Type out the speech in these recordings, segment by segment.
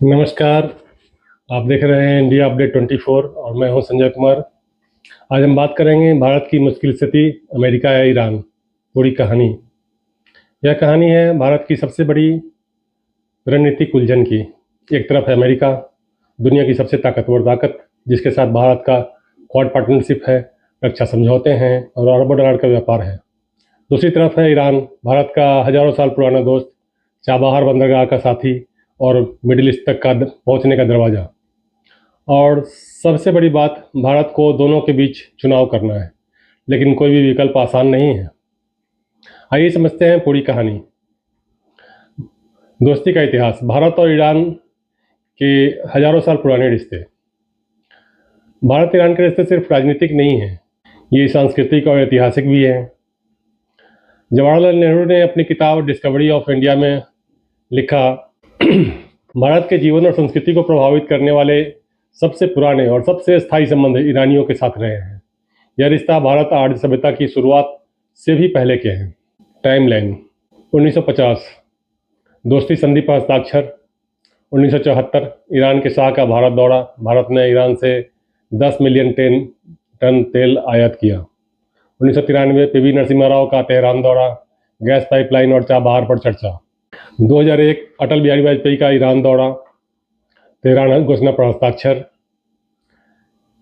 नमस्कार। आप देख रहे हैं इंडिया अपडेट 24 और मैं हूं संजय कुमार। आज हम बात करेंगे भारत की मुश्किल स्थिति, अमेरिका या ईरान, पूरी कहानी। यह कहानी है भारत की सबसे बड़ी रणनीतिक उलझन की। एक तरफ है अमेरिका, दुनिया की सबसे ताकतवर ताकत, जिसके साथ भारत का क्वाड पार्टनरशिप है, रक्षा समझौते हैं और अरबों डॉलर का व्यापार है। दूसरी तरफ है ईरान, भारत का हजारों साल पुराना दोस्त, चाबहार बंदरगाह का साथी और मिडिल ईस्ट तक का पहुंचने का दरवाज़ा। और सबसे बड़ी बात, भारत को दोनों के बीच चुनाव करना है, लेकिन कोई भी विकल्प आसान नहीं है। आइए समझते हैं पूरी कहानी। दोस्ती का इतिहास। भारत और ईरान के हजारों साल पुराने रिश्ते। भारत ईरान के रिश्ते सिर्फ राजनीतिक नहीं हैं, ये सांस्कृतिक और ऐतिहासिक भी हैं। जवाहरलाल नेहरू ने अपनी किताब डिस्कवरी ऑफ इंडिया में लिखा, भारत के जीवन और संस्कृति को प्रभावित करने वाले सबसे पुराने और सबसे स्थायी संबंध ईरानियों के साथ रहे हैं। यह रिश्ता भारत आर्य सभ्यता की शुरुआत से भी पहले के हैं। टाइमलाइन। 1950 दोस्ती संधि पर हस्ताक्षर। 1974 ईरान के शाह का भारत दौरा। भारत ने ईरान से 10 मिलियन टन तेल आयात किया। 1993 पीवी नरसिम्हा राव का तेहरान दौरा, गैस पाइपलाइन और चाबहार पर चर्चा। 2001 अटल बिहारी वाजपेयी का ईरान दौरा, तेहरान घोषणा पर हस्ताक्षर।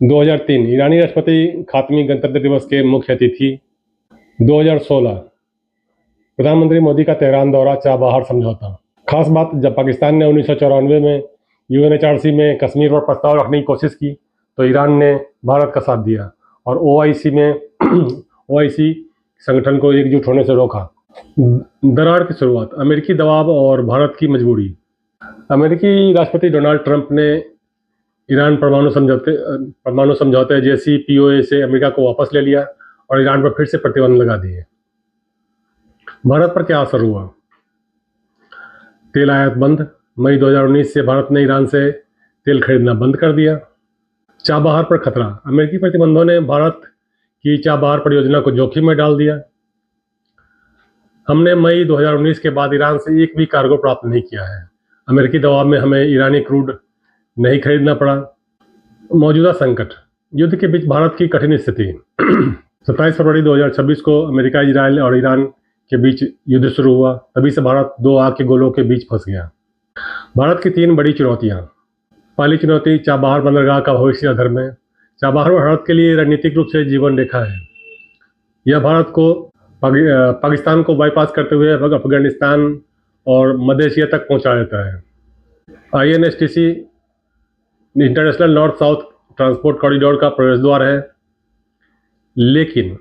2003 ईरानी राष्ट्रपति खातमी गणतंत्र दिवस के मुख्य अतिथि। 2016 प्रधानमंत्री मोदी का तेहरान दौरा, चाबहार समझौता। खास बात, जब पाकिस्तान ने 1994 में यूएनएचआरसी में कश्मीर पर प्रस्ताव रखने की कोशिश की तो ईरान ने भारत का साथ दिया और ओआईसी संगठन को एकजुट होने से रोका। दरार की शुरुआत। अमेरिकी दबाव और भारत की मजबूरी। अमेरिकी राष्ट्रपति डोनाल्ड ट्रंप ने ईरान परमाणु समझौते JCPOA से अमेरिका को वापस ले लिया और ईरान पर फिर से प्रतिबंध लगा दिए। भारत पर क्या असर हुआ? तेल आयात बंद। मई 2019 से भारत ने ईरान से तेल खरीदना बंद कर दिया। चाबहार पर खतरा। अमेरिकी प्रतिबंधों ने भारत की चाबहार परियोजना को जोखिम में डाल दिया। हमने मई 2019 के बाद ईरान से एक भी कार्गो प्राप्त नहीं किया है। अमेरिकी दबाव में हमें ईरानी क्रूड नहीं खरीदना पड़ा। मौजूदा संकट। युद्ध के बीच भारत की कठिन स्थिति। 27 फरवरी 2026 को अमेरिका, इजराइल और ईरान के बीच युद्ध शुरू हुआ। तभी से भारत दो आग के गोलों के बीच फंस गया। भारत की 3 बड़ी चुनौतियां। पहली चुनौती, चाबहार बंदरगाह का भविष्य अधर में। चाबहार भारत के लिए रणनीतिक रूप से जीवन रेखा है। यह भारत को पाकिस्तान को बाईपास करते हुए अफगानिस्तान और मध्य एशिया तक पहुंचा देता है। INSTC international north south transport corridor का प्रवेश द्वार है, लेकिन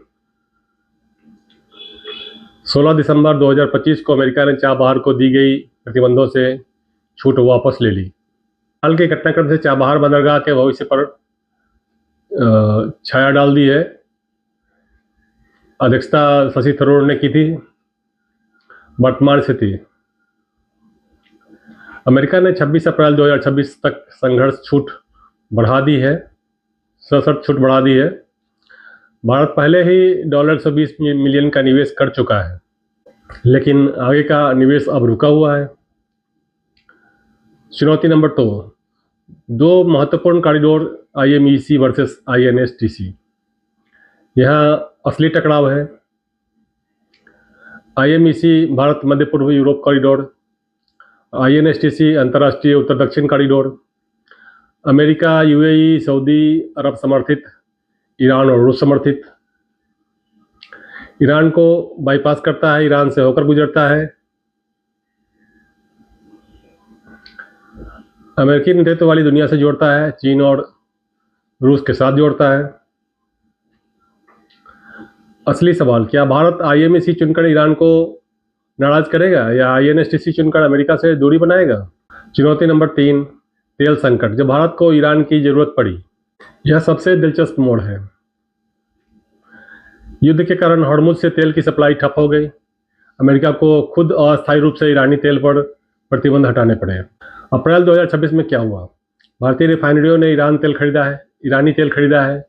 16 दिसंबर 2025 को अमेरिका ने चाबहार को दी गई प्रतिबंधों से छूट वापस ले ली। हाल के घटनाक्रम से चाबहार बंदरगाह के भविष्य पर छाया डाल दी है। अध्यक्षता शशि थरूर ने की थी। वर्तमान स्थिति। अमेरिका ने 26 अप्रैल 2026 तक संघर्ष छूट बढ़ा दी है, सशर्त छूट बढ़ा दी है। भारत पहले ही $120 मिलियन का निवेश कर चुका है, लेकिन आगे का निवेश अब रुका हुआ है। चुनौती नंबर 2 महत्वपूर्ण कॉरिडोर IMEC वर्सेस INSTC। यहाँ असली टकराव है। IMEC भारत मध्य पूर्व यूरोप कॉरिडोर, INSTC अंतर्राष्ट्रीय उत्तर दक्षिण कॉरिडोर। अमेरिका, UAE, सऊदी अरब समर्थित, ईरान और रूस समर्थित। ईरान को बाईपास करता है, ईरान से होकर गुजरता है। अमेरिकी नेतृत्व वाली दुनिया से जोड़ता है, चीन और रूस के साथ जोड़ता है। असली सवाल, क्या भारत IMEC चुनकर ईरान को नाराज करेगा या INSTC चुनकर अमेरिका से दूरी बनाएगा? चुनौती नंबर 3, तेल संकट। जब भारत को ईरान की जरूरत पड़ी, यह सबसे दिलचस्प मोड़ है। युद्ध के कारण हॉर्मुज से तेल की सप्लाई ठप हो गई। अमेरिका को खुद अस्थायी रूप से ईरानी तेल पर प्रतिबंध हटाने पड़े। अप्रैल 2026 में क्या हुआ? भारतीय रिफाइनरियों ने ईरानी तेल खरीदा है।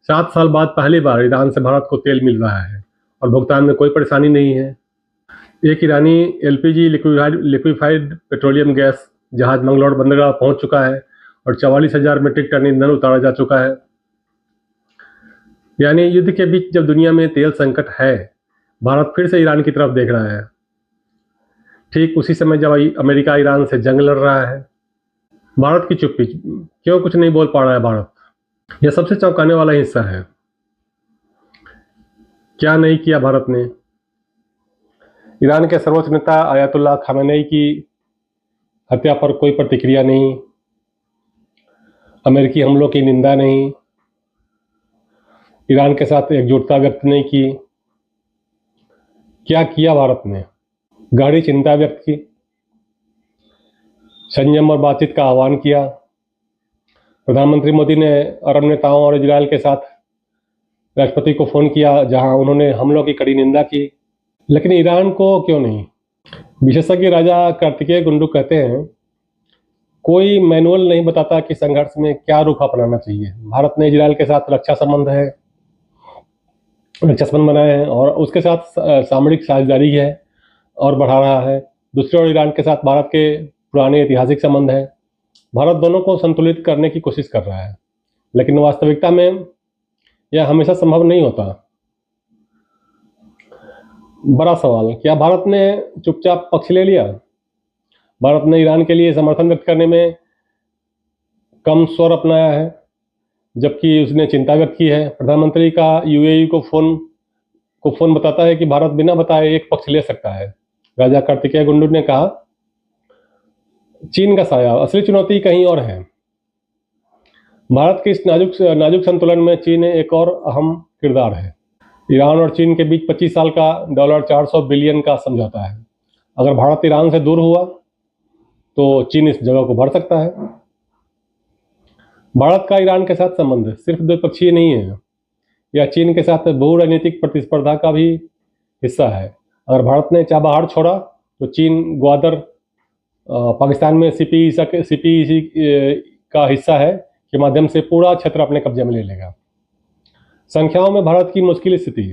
7 साल बाद पहली बार ईरान से भारत को तेल मिल रहा है और भुगतान में कोई परेशानी नहीं है। एक ईरानी LPG लिक्विफाइड पेट्रोलियम गैस जहाज मंगलौर बंदरगाह पहुंच चुका है और 44,000 मीट्रिक टन ईंधन उतारा जा चुका है। यानी युद्ध के बीच जब दुनिया में तेल संकट है, भारत फिर से ईरान की तरफ देख रहा है। ठीक उसी समय जब अमेरिका ईरान से जंग लड़ रहा है, भारत की चुप्पी, क्यों कुछ नहीं बोल पा रहा है भारत? यह सबसे चौंकाने वाला हिस्सा है। क्या नहीं किया भारत ने? ईरान के सर्वोच्च नेता आयतुल्लाह खामेनेई की हत्या पर कोई प्रतिक्रिया नहीं, अमेरिकी हमलों की निंदा नहीं, ईरान के साथ एकजुटता व्यक्त नहीं की। क्या किया भारत ने? गाढ़ी चिंता व्यक्त की, संयम और बातचीत का आह्वान किया। प्रधानमंत्री मोदी ने अरब नेताओं और इजरायल के साथ राष्ट्रपति को फ़ोन किया, जहां उन्होंने हमलों की कड़ी निंदा की। लेकिन ईरान को क्यों नहीं? विशेषज्ञ राजा कार्तिकेय गुंडू कहते हैं, कोई मैनुअल नहीं बताता कि संघर्ष में क्या रुख अपनाना चाहिए। भारत ने इजरायल के साथ रक्षा संबंध बनाए हैं और उसके साथ सामरिक साझेदारी है और बढ़ा रहा है। दूसरी ओर ईरान के साथ भारत के पुराने ऐतिहासिक संबंध है। भारत दोनों को संतुलित करने की कोशिश कर रहा है, लेकिन वास्तविकता में यह हमेशा संभव नहीं होता। बड़ा सवाल, क्या भारत ने चुपचाप पक्ष ले लिया? भारत ने ईरान के लिए समर्थन व्यक्त करने में कम स्वर अपनाया है, जबकि उसने चिंता व्यक्त की है। प्रधानमंत्री का यूएई को फोन बताता है कि भारत बिना बताए एक पक्ष ले सकता है। राजा कार्तिकेय गुंडू ने कहा, चीन का साया, असली चुनौती कहीं और है। भारत के इस नाजुक संतुलन में चीन एक और अहम किरदार है। ईरान और चीन के बीच 25 साल का $400 बिलियन का समझौता है। अगर भारत ईरान से दूर हुआ तो चीन इस जगह को भर सकता है। भारत का ईरान के साथ संबंध सिर्फ द्विपक्षीय नहीं है, यह चीन के साथ बहुराजनीतिक प्रतिस्पर्धा का भी हिस्सा है। अगर भारत ने चाबहार छोड़ा तो चीन ग्वादर पाकिस्तान में सीपीईसी का हिस्सा है के माध्यम से पूरा क्षेत्र अपने कब्जे में ले लेगा। संख्याओं में भारत की मुश्किल स्थिति।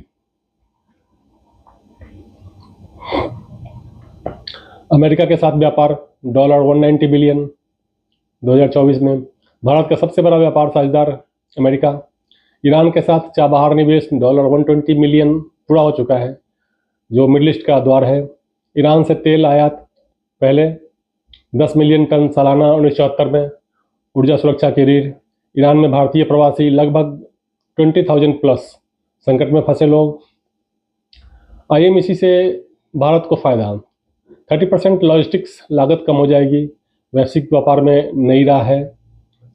अमेरिका के साथ व्यापार $190 बिलियन 2024 में, भारत का सबसे बड़ा व्यापार साझेदार अमेरिका। ईरान के साथ चाबहार निवेश $120 मिलियन पूरा हो चुका है, जो मिडिल ईस्ट का द्वार है। ईरान से तेल आयात पहले 10 मिलियन टन सालाना 1974 में। ऊर्जा सुरक्षा की रीढ़, ईरान में भारतीय प्रवासी लगभग 20,000 प्लस, संकट में फंसे लोग। आईएमईसी से भारत को फायदा, 30% लॉजिस्टिक्स लागत कम हो जाएगी। वैश्विक व्यापार में नई राह है।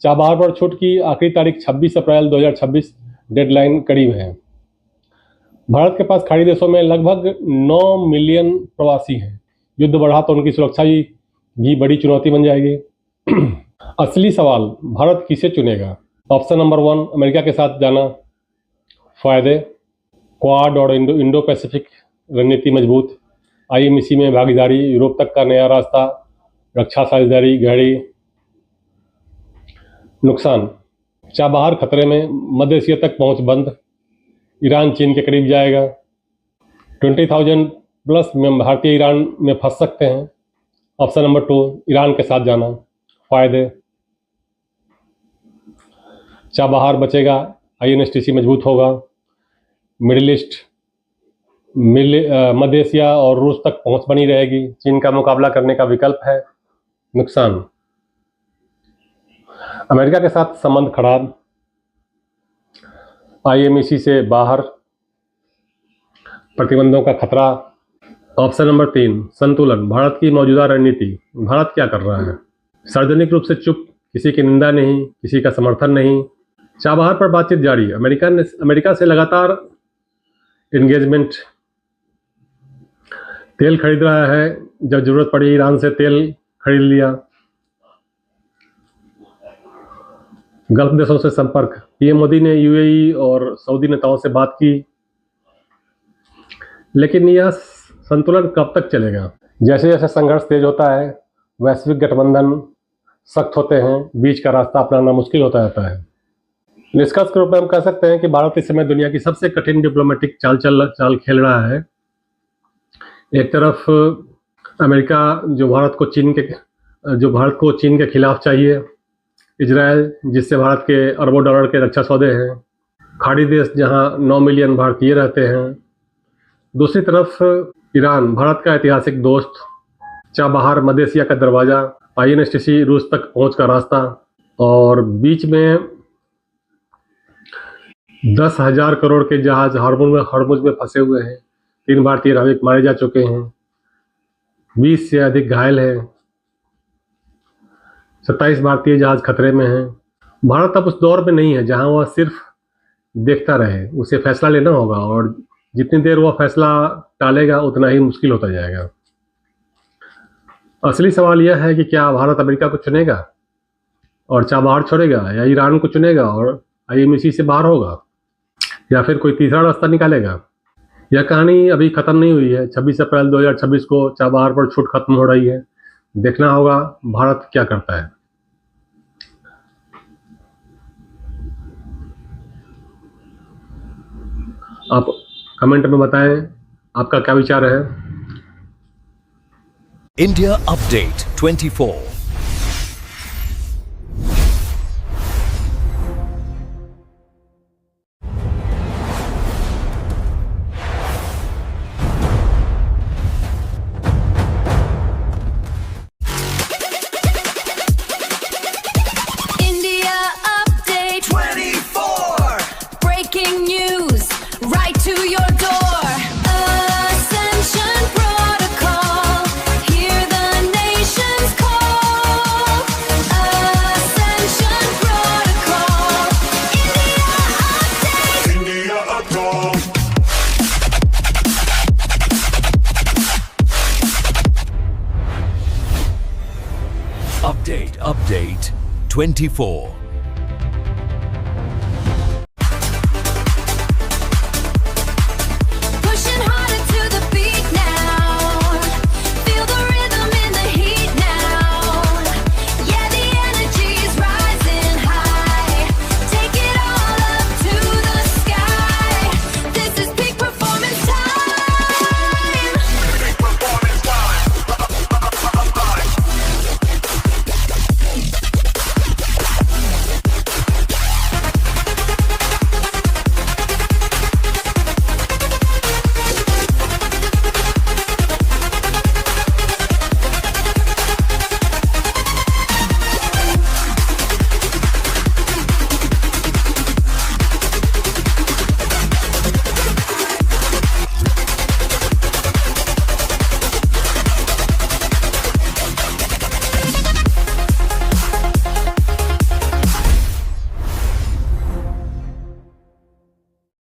चाबहार पर छूट की आखिरी तारीख 26 अप्रैल 2026, डेडलाइन करीब है। भारत के पास खाड़ी देशों में लगभग 9 मिलियन प्रवासी हैं। युद्ध बढ़ा तो उनकी सुरक्षा भी बड़ी चुनौती बन जाएगी। असली सवाल, भारत किसे चुनेगा? ऑप्शन नंबर 1, अमेरिका के साथ जाना, फायदे, क्वाड और इंडो पैसिफिक रणनीति मजबूत, आईएमईसी में भागीदारी, यूरोप तक का नया रास्ता, रक्षा साझेदारी गहरी। नुकसान, चाबहार खतरे में, मध्य एशिया तक पहुंच बंद, ईरान चीन के करीब जाएगा, 20,000 प्लस में भारतीय ईरान में फंस सकते हैं। ऑप्शन नंबर 2, ईरान के साथ जाना, फायदे, चाबहार बचेगा, आईएनएसटीसी मजबूत होगा, मिडिल ईस्ट, मध्य एशिया और रूस तक पहुंच बनी रहेगी, चीन का मुकाबला करने का विकल्प है। नुकसान, अमेरिका के साथ संबंध खराब, आईएमईसी से बाहर, प्रतिबंधों का खतरा। ऑप्शन नंबर 3, संतुलन, भारत की मौजूदा रणनीति। भारत क्या कर रहा है? सार्वजनिक रूप से चुप, किसी की निंदा नहीं, किसी का समर्थन नहीं। चाबहार पर बातचीत जारी, अमेरिका से लगातार एंगेजमेंट। तेल खरीद रहा है, जब जरूरत पड़ी ईरान से तेल खरीद लिया। गल्फ देशों से संपर्क, पीएम मोदी ने यूएई और सऊदी नेताओं से बात की, लेकिन यह संतुलन कब तक चलेगा? जैसे जैसे संघर्ष तेज होता है, वैश्विक गठबंधन सख्त होते हैं, बीच का रास्ता अपनाना मुश्किल होता जाता है। निष्कर्ष के रूप में हम कह सकते हैं कि भारत इस समय दुनिया की सबसे कठिन डिप्लोमेटिक चाल खेल रहा है। एक तरफ अमेरिका जो भारत को चीन के जो भारत को चीन के खिलाफ चाहिए, इजराइल जिससे भारत के अरबों डॉलर के रक्षा सौदे हैं, खाड़ी देश जहां 9 मिलियन भारतीय रहते हैं। दूसरी तरफ ईरान, भारत का ऐतिहासिक दोस्त, चाबहार मध्य एशिया का दरवाज़ा, INSTC रूस तक पहुंच का रास्ता, और बीच में 10,000 करोड़ के जहाज हॉर्मुज में फंसे हुए हैं। 3 भारतीय नाविक मारे जा चुके हैं, 20 से अधिक घायल हैं, 27 भारतीय जहाज खतरे में हैं। भारत अब उस दौर में नहीं है जहां वह सिर्फ देखता रहे, उसे फैसला लेना होगा, और जितनी देर वह फैसला टालेगा उतना ही मुश्किल होता जाएगा। असली सवाल यह है कि क्या भारत अमेरिका को चुनेगा और चाबहार छोड़ेगा, या ईरान को चुनेगा और IMEC से बाहर होगा, या फिर कोई तीसरा रास्ता निकालेगा। यह कहानी अभी ख़त्म नहीं हुई है। 26 अप्रैल 2026 को चाबहार पर छूट खत्म हो रही है। देखना होगा भारत क्या करता है। आप कमेंट में बताएं आपका क्या विचार है। India Update 24. India Update 24. Breaking news right to your door. Ascension Protocol. Hear the nation's call. Ascension Protocol. India Update. Update 24.